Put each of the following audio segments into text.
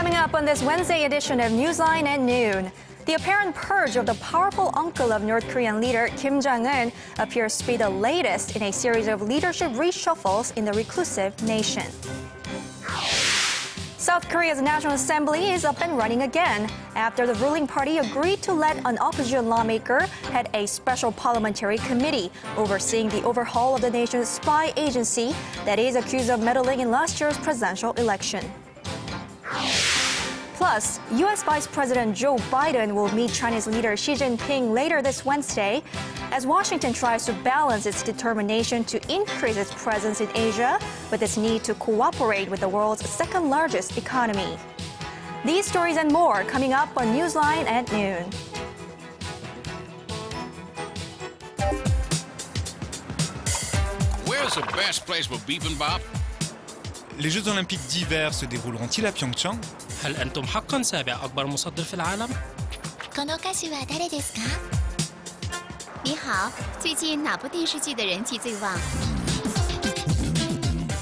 Coming up on this Wednesday edition of Newsline at noon, the apparent purge of the powerful uncle of North Korean leader Kim Jong-un appears to be the latest in a series of leadership reshuffles in the reclusive nation. South Korea's National Assembly is up and running again after the ruling party agreed to let an opposition lawmaker head a special parliamentary committee overseeing the overhaul of the nation's spy agency that is accused of meddling in last year's presidential election. Plus, U.S. Vice President Joe Biden will meet Chinese leader Xi Jinping later this Wednesday as Washington tries to balance its determination to increase its presence in Asia with its need to cooperate with the world's second-largest economy. These stories and more coming up on Newsline at noon. Where's the best place for bibimbap? Les Jeux Olympiques d'hiver se dérouleront-ils à Pyeongchang? هل أنتم حقاً سابع أكبر مصدر في العالم؟ この歌手は誰ですか？你好，最近哪部电视剧的人气最旺？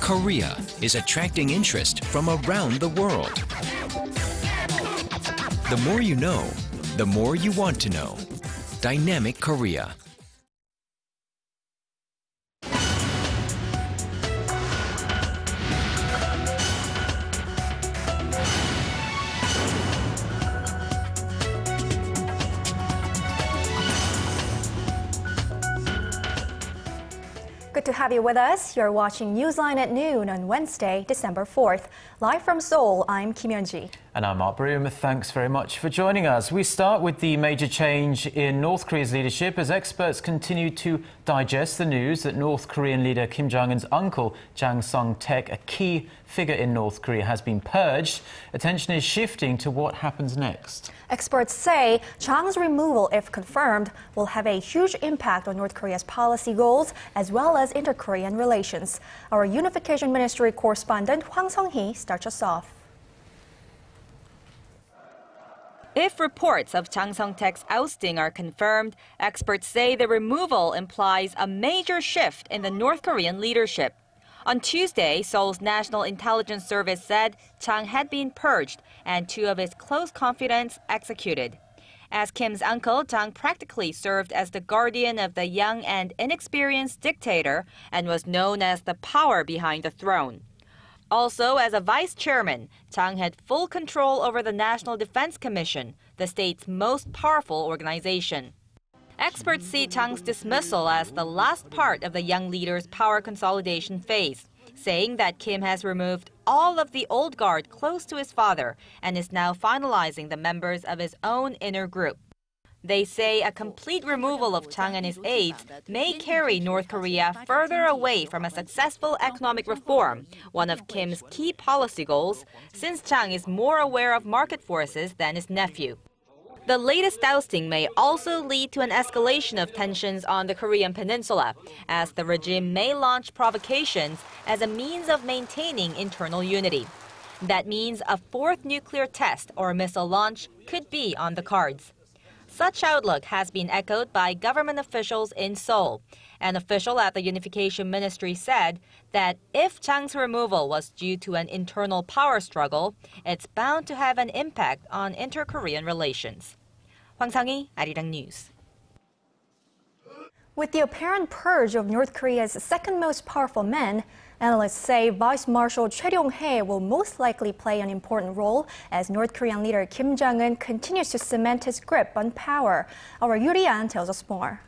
Korea is attracting interest from around the world. The more you know, the more you want to know. Dynamic Korea. Good to have you with us. You're watching Newsline at noon on Wednesday, December 4th. Live from Seoul, I'm Kim Yeon-ji. And I'm Mark Broom. Thanks very much for joining us. We start with the major change in North Korea's leadership as experts continue to digest the news that North Korean leader Kim Jong-un's uncle, Jang Song-taek, a key figure in North Korea, has been purged. Attention is shifting to what happens next. Experts say Chang's removal, if confirmed, will have a huge impact on North Korea's policy goals as well as inter-Korean relations. Our Unification Ministry correspondent Hwang Sung-hee starts us off. If reports of Jang Song-taek's ousting are confirmed, experts say the removal implies a major shift in the North Korean leadership. On Tuesday, Seoul's National Intelligence Service said Chang had been purged and two of his close confidants executed. As Kim's uncle, Chang practically served as the guardian of the young and inexperienced dictator and was known as the power behind the throne. Also, as a vice chairman, Chang had full control over the National Defense Commission, the state's most powerful organization. Experts see Chang's dismissal as the last part of the young leader's power consolidation phase, saying that Kim has removed all of the old guard close to his father and is now finalizing the members of his own inner group. They say a complete removal of Chang and his aides may carry North Korea further away from a successful economic reform, one of Kim's key policy goals, since Chang is more aware of market forces than his nephew. The latest ousting may also lead to an escalation of tensions on the Korean peninsula, as the regime may launch provocations as a means of maintaining internal unity. That means a fourth nuclear test or missile launch could be on the cards. Such outlook has been echoed by government officials in Seoul. An official at the Unification Ministry said that if Chang's removal was due to an internal power struggle, it's bound to have an impact on inter-Korean relations. Hwang Sang-hee, Arirang News. With the apparent purge of North Korea's second most powerful men, analysts say Vice Marshal Choi Ryong-hae will most likely play an important role as North Korean leader Kim Jong-un continues to cement his grip on power. Our Yuri-an tells us more.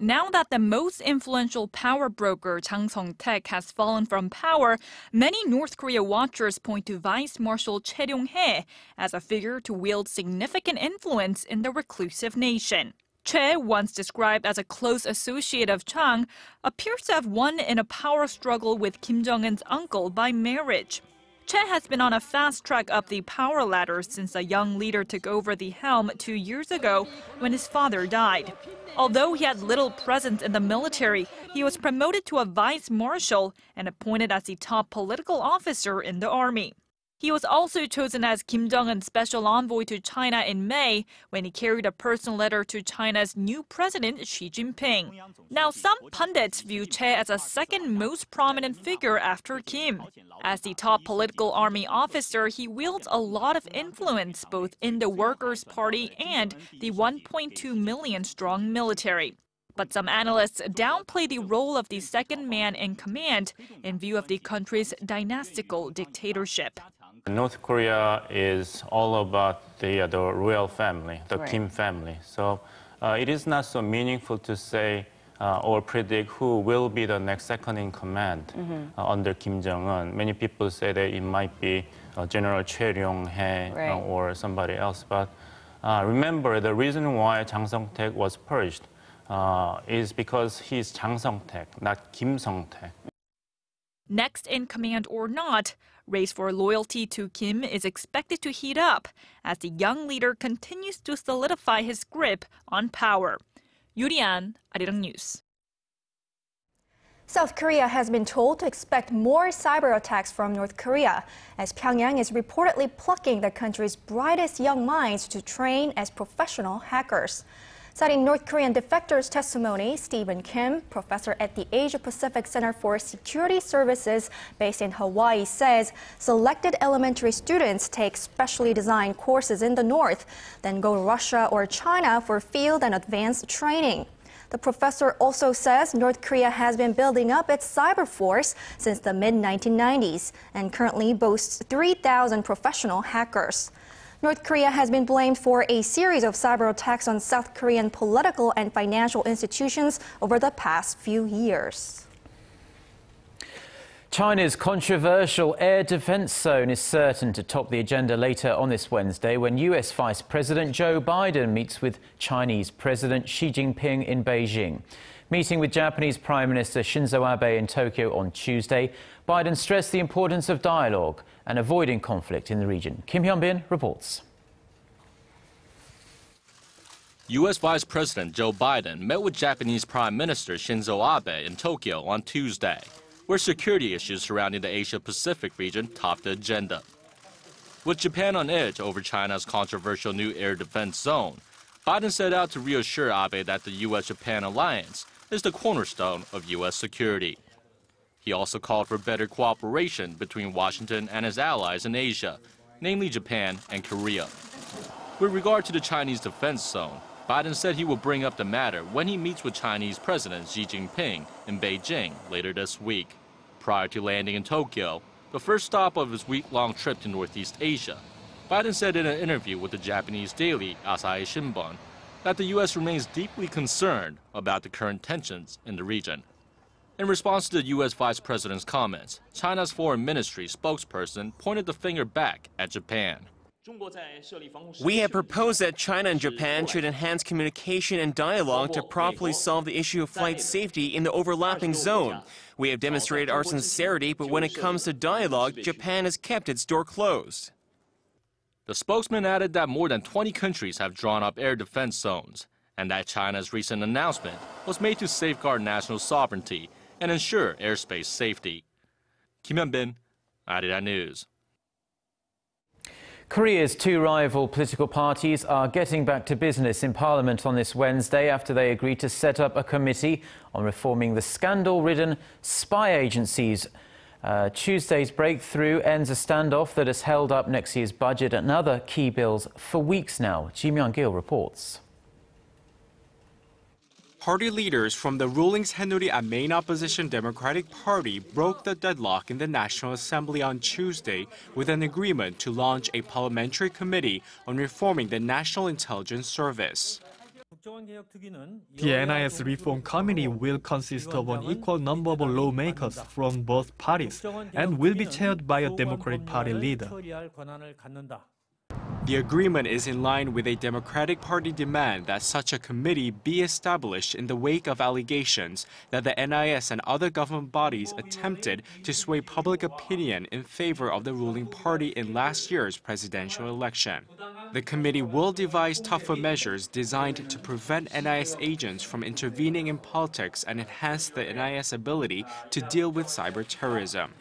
Now that the most influential power broker, Jang Song-taek, has fallen from power, many North Korea watchers point to Vice Marshal Choi Ryong-hae as a figure to wield significant influence in the reclusive nation. Choi, once described as a close associate of Chang, appears to have won in a power struggle with Kim Jong-un's uncle by marriage. Choi has been on a fast track up the power ladder since the young leader took over the helm 2 years ago when his father died. Although he had little presence in the military, he was promoted to a vice marshal and appointed as the top political officer in the army. He was also chosen as Kim Jong-un's special envoy to China in May when he carried a personal letter to China's new president, Xi Jinping. Now, some pundits view Che as a second most prominent figure after Kim. As the top political army officer, he wields a lot of influence both in the Workers' Party and the 1.2 million strong military. But some analysts downplay the role of the second man in command in view of the country's dynastical dictatorship. North Korea is all about the royal family, the Kim family. So it is not so meaningful to say or predict who will be the next second in command under Kim Jong-un. Many people say that it might be General Choi Ryong-hae or somebody else. But remember, the reason why Jang Song-taek was purged is because he's Jang Song-taek, not Kim Song-taek. Next in command or not, race for loyalty to Kim is expected to heat up as the young leader continues to solidify his grip on power. Yurian, Arirang News. South Korea has been told to expect more cyber attacks from North Korea, as Pyongyang is reportedly plucking the country's brightest young minds to train as professional hackers. Citing North Korean defectors' testimony, Stephen Kim, professor at the Asia-Pacific Center for Security Services based in Hawaii, says selected elementary students take specially designed courses in the north, then go to Russia or China for field and advanced training. The professor also says North Korea has been building up its cyber force since the mid-1990s and currently boasts 3,000 professional hackers. North Korea has been blamed for a series of cyber attacks on South Korean political and financial institutions over the past few years. China's controversial air defense zone is certain to top the agenda later on this Wednesday when US Vice President Joe Biden meets with Chinese President Xi Jinping in Beijing. Meeting with Japanese Prime Minister Shinzo Abe in Tokyo on Tuesday, Biden stressed the importance of dialogue and avoiding conflict in the region. Kim Hyun-bin reports. U.S. Vice President Joe Biden met with Japanese Prime Minister Shinzo Abe in Tokyo on Tuesday, where security issues surrounding the Asia-Pacific region topped the agenda. With Japan on edge over China's controversial new air defense zone, Biden set out to reassure Abe that the U.S.-Japan alliance is the cornerstone of U.S. security. He also called for better cooperation between Washington and his allies in Asia, namely Japan and Korea. With regard to the Chinese defense zone, Biden said he will bring up the matter when he meets with Chinese President Xi Jinping in Beijing later this week. Prior to landing in Tokyo, the first stop of his week-long trip to Northeast Asia, Biden said in an interview with the Japanese daily Asahi Shimbun that the U.S. remains deeply concerned about the current tensions in the region. In response to the U.S. Vice President's comments, China's Foreign Ministry spokesperson pointed the finger back at Japan. We have proposed that China and Japan should enhance communication and dialogue to properly solve the issue of flight safety in the overlapping zone. We have demonstrated our sincerity, but when it comes to dialogue, Japan has kept its door closed. The spokesman added that more than 20 countries have drawn up air defense zones, and that China's recent announcement was made to safeguard national sovereignty and ensure airspace safety. Kim Hyun-bin, Arirang News. Korea's two rival political parties are getting back to business in Parliament on this Wednesday after they agreed to set up a committee on reforming the scandal-ridden spy agencies. Tuesday's breakthrough ends a standoff that has held up next year's budget and other key bills for weeks now. Ji Myung-gil reports. Party leaders from the ruling Saenuri and main opposition Democratic Party broke the deadlock in the National Assembly on Tuesday with an agreement to launch a parliamentary committee on reforming the National Intelligence Service. The NIS Reform Committee will consist of an equal number of lawmakers from both parties and will be chaired by a Democratic Party leader. The agreement is in line with a Democratic Party demand that such a committee be established in the wake of allegations that the NIS and other government bodies attempted to sway public opinion in favor of the ruling party in last year's presidential election. The committee will devise tougher measures designed to prevent NIS agents from intervening in politics and enhance the NIS ability to deal with cyber terrorism.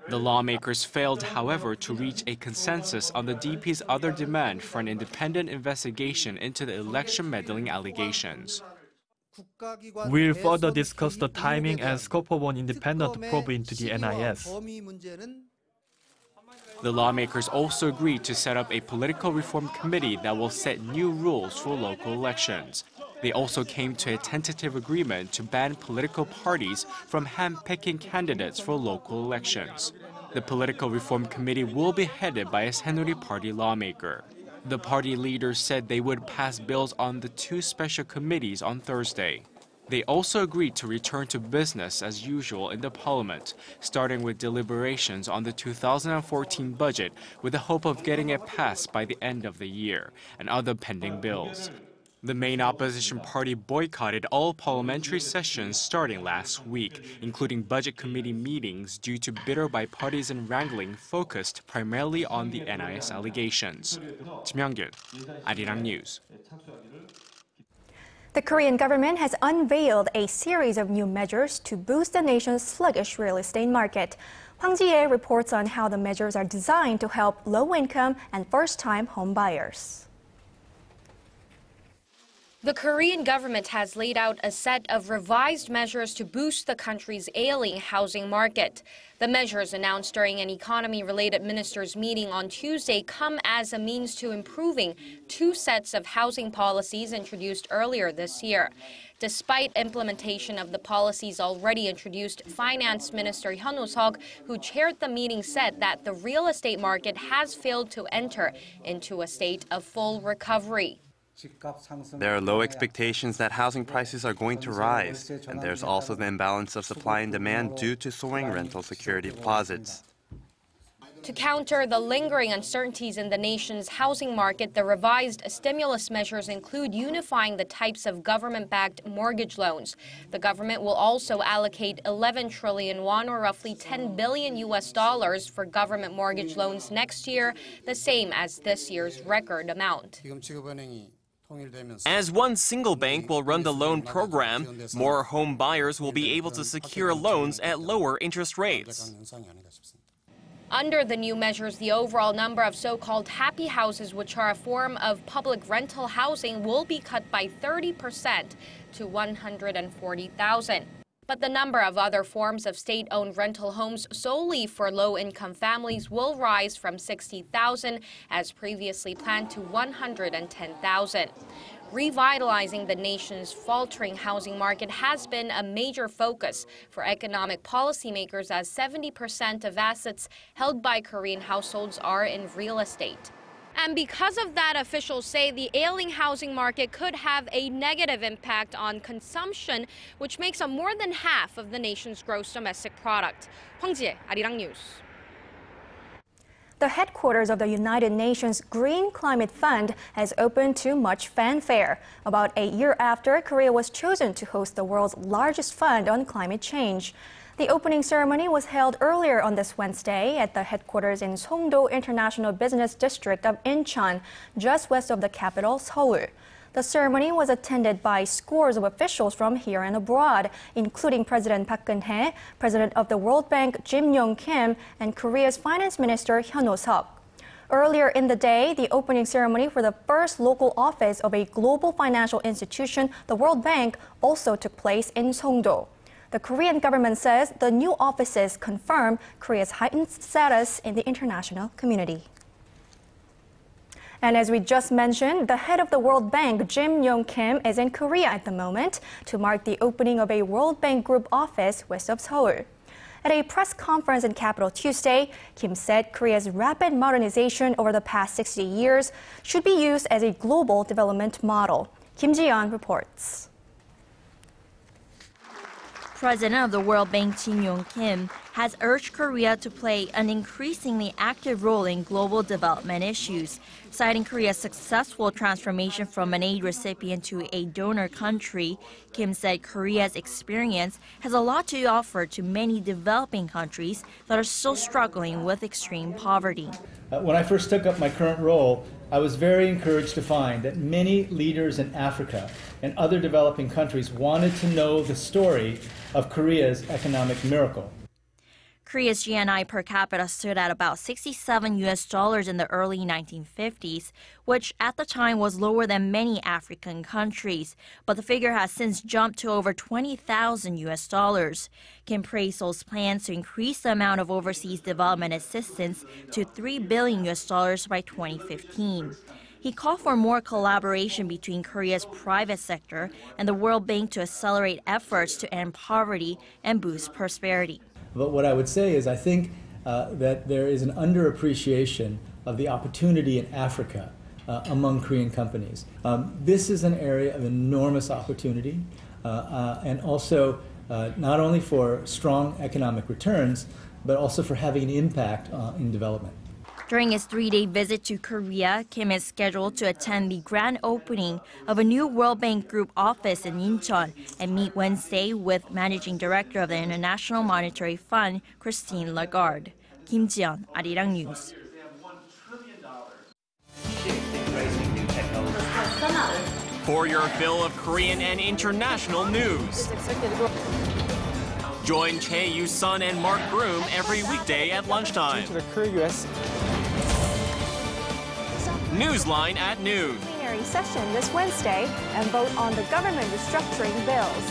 The lawmakers failed, however, to reach a consensus on the DP's other demand for an independent investigation into the election meddling allegations. We'll further discuss the timing and scope of an independent probe into the NIS. The lawmakers also agreed to set up a political reform committee that will set new rules for local elections. They also came to a tentative agreement to ban political parties from hand-picking candidates for local elections. The political reform committee will be headed by a Saenuri Party lawmaker. The party leaders said they would pass bills on the two special committees on Thursday. They also agreed to return to business as usual in the parliament, starting with deliberations on the 2014 budget with the hope of getting it passed by the end of the year, and other pending bills. The main opposition party boycotted all parliamentary sessions starting last week, including budget committee meetings due to bitter bipartisan wrangling focused primarily on the NIS allegations. Kim Jong-un, Arirang News. The Korean government has unveiled a series of new measures to boost the nation's sluggish real estate market. Hwang Ji-ae reports on how the measures are designed to help low-income and first-time home buyers. The Korean government has laid out a set of revised measures to boost the country's ailing housing market. The measures announced during an economy-related ministers' meeting on Tuesday come as a means to improving two sets of housing policies introduced earlier this year. Despite implementation of the policies already introduced, Finance Minister Hyun Oh-seok, who chaired the meeting, said that the real estate market has failed to enter into a state of full recovery. There are low expectations that housing prices are going to rise, and there's also the imbalance of supply and demand due to soaring rental security deposits. To counter the lingering uncertainties in the nation's housing market, the revised stimulus measures include unifying the types of government-backed mortgage loans. The government will also allocate 11 trillion won, or roughly $10 billion for government mortgage loans next year, the same as this year's record amount. As one single bank will run the loan program, more home buyers will be able to secure loans at lower interest rates. Under the new measures, the overall number of so-called happy houses, which are a form of public rental housing, will be cut by 30% to 140,000. But the number of other forms of state-owned rental homes solely for low-income families will rise from 60,000 as previously planned to 110,000. Revitalizing the nation's faltering housing market has been a major focus for economic policymakers, as 70% of assets held by Korean households are in real estate. And because of that, officials say the ailing housing market could have a negative impact on consumption, which makes up more than half of the nation's gross domestic product. Hwang Ji-ae, Arirang News. The headquarters of the United Nations Green Climate Fund has opened to much fanfare, about a year after Korea was chosen to host the world's largest fund on climate change. The opening ceremony was held earlier on this Wednesday at the headquarters in Songdo International Business District of Incheon, just west of the capital, Seoul. The ceremony was attended by scores of officials from here and abroad, including President Park Geun-hye, President of the World Bank Jim Yong-kim, and Korea's Finance Minister Hyun Oh-seok. Earlier in the day, the opening ceremony for the first local office of a global financial institution, the World Bank, also took place in Songdo. The Korean government says the new offices confirm Korea's heightened status in the international community. And as we just mentioned, the head of the World Bank, Jim Yong-kim, is in Korea at the moment to mark the opening of a World Bank Group office west of Seoul. At a press conference in Capital Tuesday, Kim said Korea's rapid modernization over the past 60 years should be used as a global development model. Kim Ji-yeon reports. President of the World Bank Jim Yong-kim has urged Korea to play an increasingly active role in global development issues, citing Korea's successful transformation from an aid recipient to a donor country. Kim said Korea's experience has a lot to offer to many developing countries that are still struggling with extreme poverty. When I first took up my current role, I was very encouraged to find that many leaders in Africa and other developing countries wanted to know the story of Korea's economic miracle. Korea's GNI per capita stood at about $67 in the early 1950s, which at the time was lower than many African countries. But the figure has since jumped to over $20,000. Kim praised Seoul's plans to increase the amount of overseas development assistance to $3 billion by 2015. He called for more collaboration between Korea's private sector and the World Bank to accelerate efforts to end poverty and boost prosperity. But what I would say is I think that there is an underappreciation of the opportunity in Africa among Korean companies. This is an area of enormous opportunity and also not only for strong economic returns, but also for having an impact in development. During his 3-day visit to Korea, Kim is scheduled to attend the grand opening of a new World Bank Group office in Incheon and meet Wednesday with Managing Director of the International Monetary Fund, Christine Lagarde. Kim Ji-yeon, Arirang News. For your fill of Korean and international news. Join Chae Yu-sun and Mark Broom every weekday at lunchtime. Newsline at noon. Plenary session this Wednesday and vote on the government restructuring bills.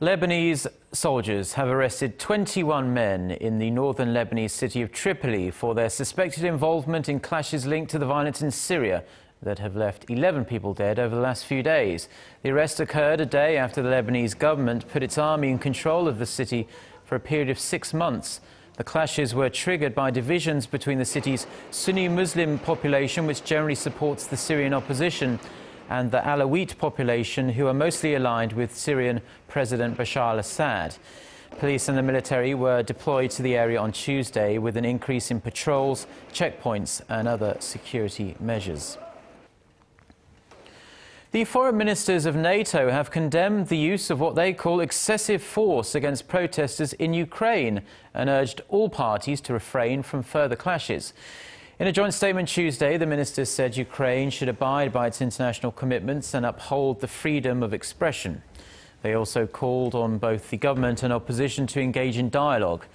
Lebanese soldiers have arrested 21 men in the northern Lebanese city of Tripoli for their suspected involvement in clashes linked to the violence in Syria that have left 11 people dead over the last few days. The arrest occurred a day after the Lebanese government put its army in control of the city for a period of 6 months. The clashes were triggered by divisions between the city's Sunni Muslim population, which generally supports the Syrian opposition, and the Alawite population, who are mostly aligned with Syrian President Bashar al-Assad. Police and the military were deployed to the area on Tuesday with an increase in patrols, checkpoints and other security measures. The foreign ministers of NATO have condemned the use of what they call excessive force against protesters in Ukraine and urged all parties to refrain from further clashes. In a joint statement Tuesday, the ministers said Ukraine should abide by its international commitments and uphold the freedom of expression. They also called on both the government and opposition to engage in dialogue.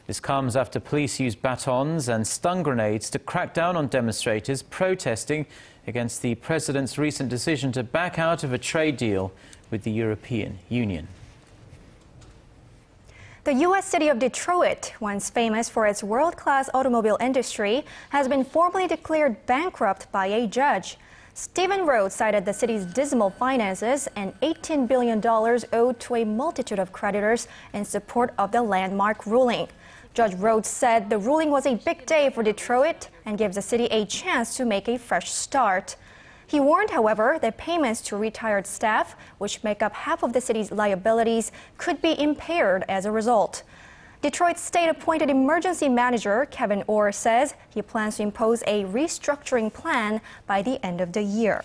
This comes after police used batons and stun grenades to crack down on demonstrators protesting against the president's recent decision to back out of a trade deal with the European Union. The U.S. city of Detroit, once famous for its world-class automobile industry, has been formally declared bankrupt by a judge. Stephen Rhodes cited the city's dismal finances and $18 billion owed to a multitude of creditors in support of the landmark ruling. Judge Rhodes said the ruling was a big day for Detroit and gives the city a chance to make a fresh start. He warned, however, that payments to retired staff, which make up half of the city's liabilities, could be impaired as a result. Detroit's state-appointed emergency manager, Kevin Orr, says he plans to impose a restructuring plan by the end of the year.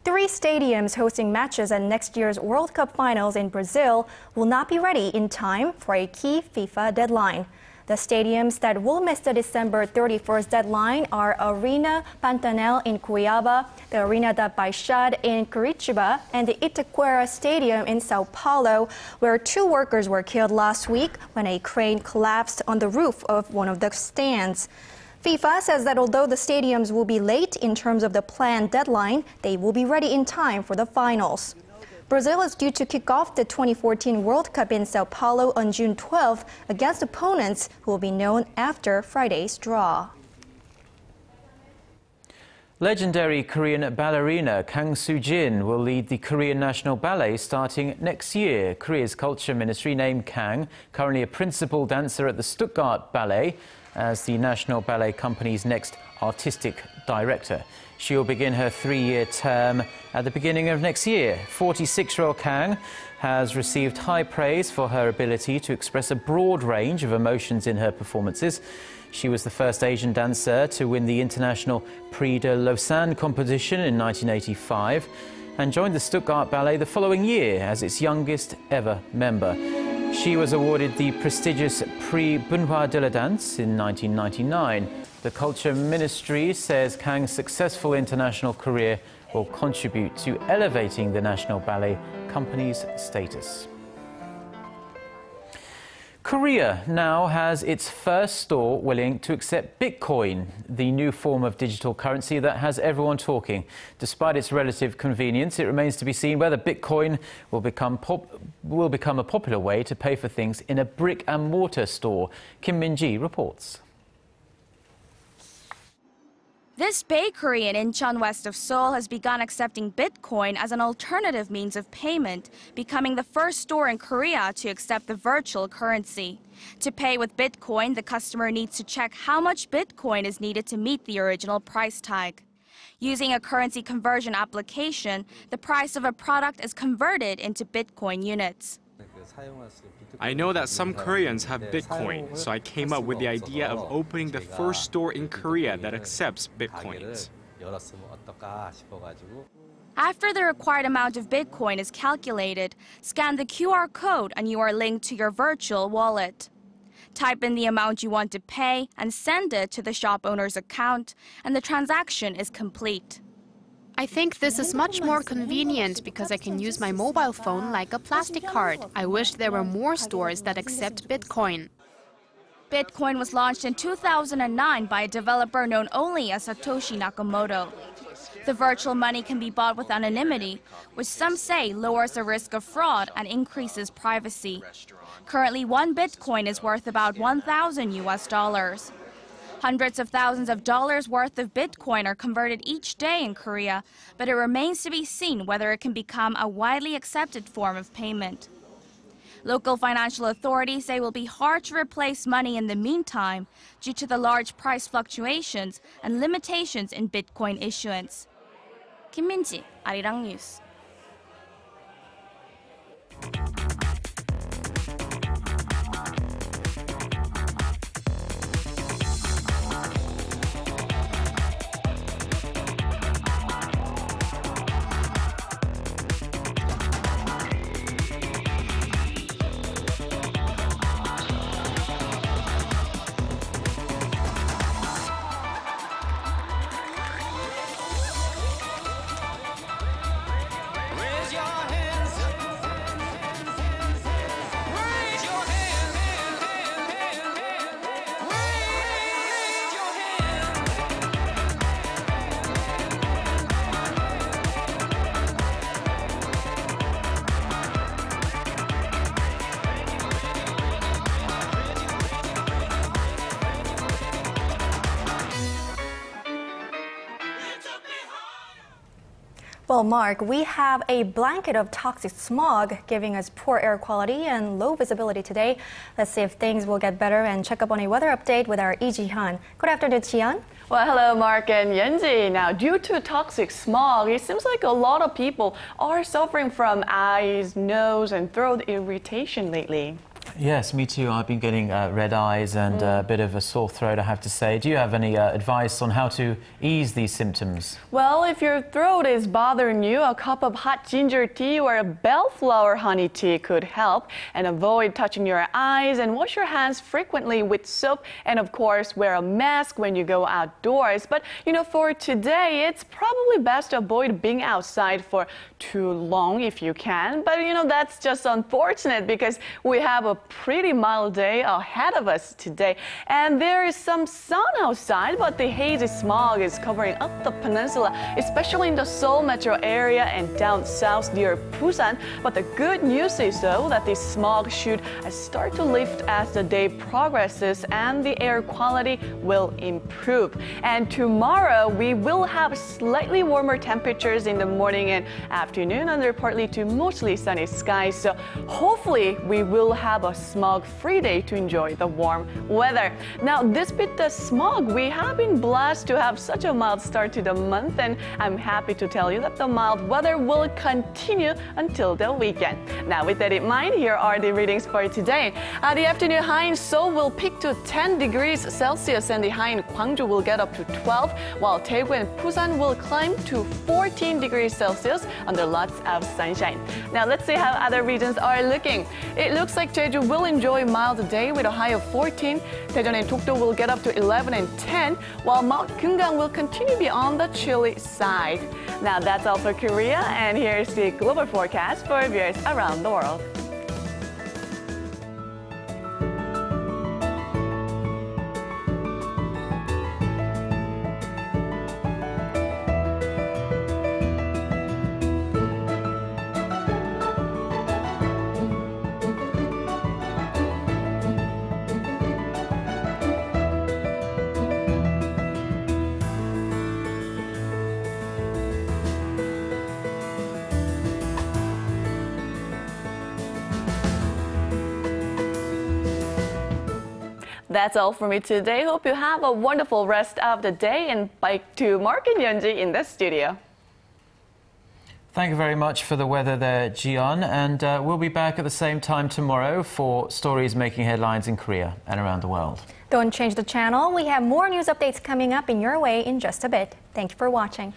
3 stadiums hosting matches at next year's World Cup finals in Brazil will not be ready in time for a key FIFA deadline. The stadiums that will miss the December 31st deadline are Arena Pantanal in Cuiabá, the Arena da Baixada in Curitiba, and the Itaquera Stadium in Sao Paulo, where 2 workers were killed last week when a crane collapsed on the roof of one of the stands. FIFA says that although the stadiums will be late in terms of the planned deadline, they will be ready in time for the finals. Brazil is due to kick off the 2014 World Cup in Sao Paulo on June 12 against opponents who will be known after Friday's draw. Legendary Korean ballerina Kang Soo-jin will lead the Korean National Ballet starting next year. Korea's Culture Ministry named Kang, currently a principal dancer at the Stuttgart Ballet, as the National Ballet Company's next artistic director. She will begin her 3-year term at the beginning of next year. 46-year-old Kang has received high praise for her ability to express a broad range of emotions in her performances. She was the first Asian dancer to win the International Prix de Lausanne competition in 1985 and joined the Stuttgart Ballet the following year as its youngest ever member. She was awarded the prestigious Prix Bunhua de la Danse in 1999. The Culture Ministry says Kang's successful international career will contribute to elevating the National Ballet Company's status. Korea now has its first store willing to accept Bitcoin, the new form of digital currency that has everyone talking. Despite its relative convenience, it remains to be seen whether Bitcoin will become a popular way to pay for things in a brick-and-mortar store. Kim Min-ji reports. This bakery in Incheon, west of Seoul, has begun accepting Bitcoin as an alternative means of payment, becoming the first store in Korea to accept the virtual currency. To pay with Bitcoin, the customer needs to check how much Bitcoin is needed to meet the original price tag. Using a currency conversion application, the price of a product is converted into Bitcoin units. I know that some Koreans have Bitcoin, so I came up with the idea of opening the first store in Korea that accepts Bitcoins. After the required amount of Bitcoin is calculated, scan the QR code and you are linked to your virtual wallet. Type in the amount you want to pay and send it to the shop owner's account, and the transaction is complete. I think this is much more convenient because I can use my mobile phone like a plastic card. I wish there were more stores that accept Bitcoin. Bitcoin was launched in 2009 by a developer known only as Satoshi Nakamoto. The virtual money can be bought with anonymity, which some say lowers the risk of fraud and increases privacy. Currently, 1 Bitcoin is worth about $1,000 US. Hundreds of thousands of dollars worth of Bitcoin are converted each day in Korea, but it remains to be seen whether it can become a widely accepted form of payment. Local financial authorities say it will be hard to replace money in the meantime due to the large price fluctuations and limitations in Bitcoin issuance. Kim Min-ji, Arirang News. Well, Mark, we have a blanket of toxic smog giving us poor air quality and low visibility today. Let's see if things will get better and check up on a weather update with our Lee Ji-han. Good afternoon, Ji-han. Well, hello, Mark and Yenji. Now, due to toxic smog, it seems like a lot of people are suffering from eyes, nose, and throat irritation lately. Yes, me too. I've been getting red eyes and a bit of a sore throat, I have to say. Do you have any advice on how to ease these symptoms? Well, if your throat is bothering you, a cup of hot ginger tea or a bellflower honey tea could help. And avoid touching your eyes and wash your hands frequently with soap. And of course, wear a mask when you go outdoors. But, for today, it's probably best to avoid being outside for too long if you can. But, that's just unfortunate because we have a pretty mild day ahead of us today. And there is some sun outside, but the hazy smog is covering up the peninsula, especially in the Seoul metro area and down south near Busan. But the good news is, though, that the smog should start to lift as the day progresses and the air quality will improve. And tomorrow, we will have slightly warmer temperatures in the morning and afternoon under partly to mostly sunny skies. So hopefully, we will have a smog-free day to enjoy the warm weather. Now, despite the smog, we have been blessed to have such a mild start to the month, and I'm happy to tell you that the mild weather will continue until the weekend. Now, with that in mind, here are the readings for today. The afternoon high in Seoul will peak to 10 degrees Celsius, and the high in Gwangju will get up to 12, while Daegu and Busan will climb to 14 degrees Celsius under lots of sunshine. Now, let's see how other regions are looking. It looks like Jeju Jeju will enjoy a mild day with a high of 14. Daejeon and Dokdo will get up to 11 and 10, while Mount Gyeongang will continue to be on the chilly side. Now that's all for Korea, and here's the global forecast for viewers around the world. That's all for me today. Hope you have a wonderful rest of the day, and back to Mark and Yeonji in the studio. Thank you very much for the weather there, Jiyeon, and we'll be back at the same time tomorrow for stories making headlines in Korea and around the world. Don't change the channel. We have more news updates coming up in your way in just a bit. Thank you for watching.